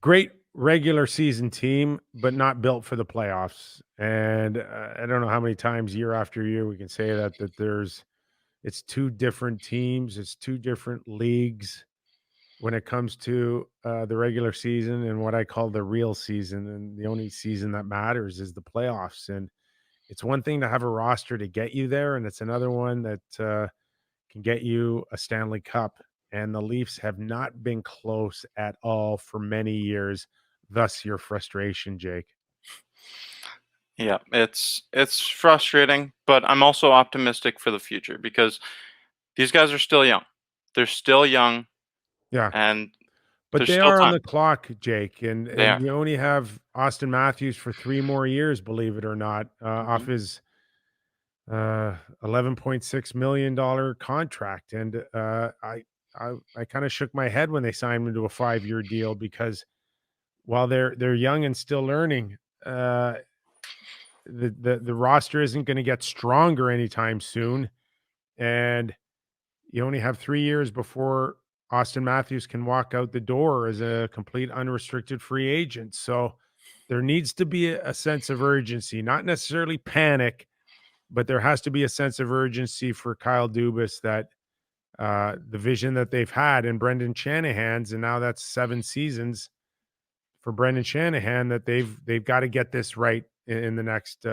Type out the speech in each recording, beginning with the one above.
Great regular season team, but not built for the playoffs. And I don't know how many times year after year we can say that it's two different teams, it's two different leagues when it comes to the regular season and what I call the real season. And the only season that matters is the playoffs. And it's one thing to have a roster to get you there, and it's another one that can get you a Stanley Cup. And the Leafs have not been close at all for many years. Thus, your frustration, Jake. Yeah, it's frustrating, but I'm also optimistic for the future because these guys are still young. They're still young, Yeah, and but there's they still are on time. the clock, Jake, and They are. you only have Auston Matthews for 3 more years, believe it or not, off Mhm. his $11.6 million contract. And I kind of shook my head when they signed him to a 5-year deal, because while they're young and still learning, uh, the roster isn't going to get stronger anytime soon, and you only have 3 years before Auston Matthews can walk out the door as a complete unrestricted free agent. So there needs to be a sense of urgency, not necessarily panic, but there has to be a sense of urgency for Kyle Dubas, that the vision that they've had in Brendan Shanahan's, and now that's 7 seasons for Brendan Shanahan, that they've got to get this right in the next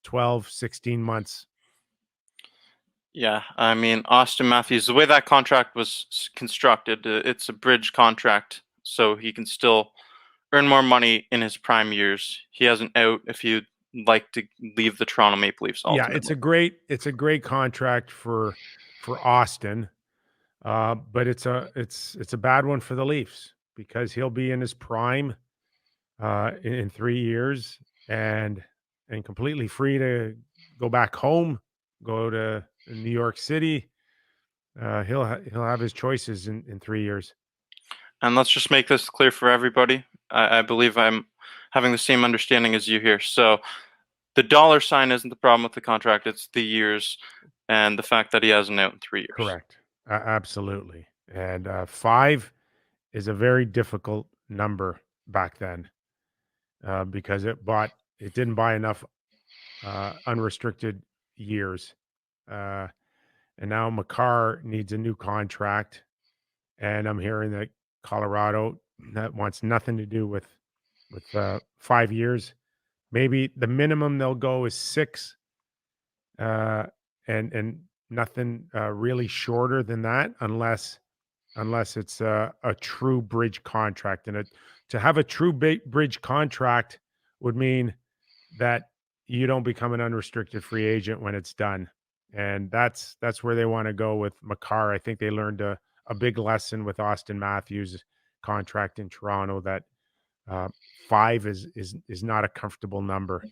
12, 16 months. Yeah, I mean, Auston Matthews, the way that contract was constructed, it's a bridge contract, so he can still earn more money in his prime years. He has an out if he'd like to leave the Toronto Maple Leafs Yeah, ultimately. it's a great contract for Austin, but it's a bad one for the Leafs, because he'll be in his prime in 3 years, and completely free to go back home, go to New York City. He'll have his choices in 3 years. And let's just make this clear for everybody. I believe I'm having the same understanding as you here. So the dollar sign isn't the problem with the contract, it's the years and the fact that he has an out in 3 years. Correct. Absolutely. And 5 is a very difficult number back then, because it didn't buy enough unrestricted years. Uh, and now Makar needs a new contract, and I'm hearing that Colorado, that wants nothing to do with 5 years. Maybe the minimum they'll go is 6, uh, and nothing really shorter than that, unless it's a true bridge contract. And to have a true bridge contract would mean that you don't become an unrestricted free agent when it's done. And that's where they want to go with Makar. I think they learned a big lesson with Auston Matthews' contract in Toronto, that uh, 5 is not a comfortable number.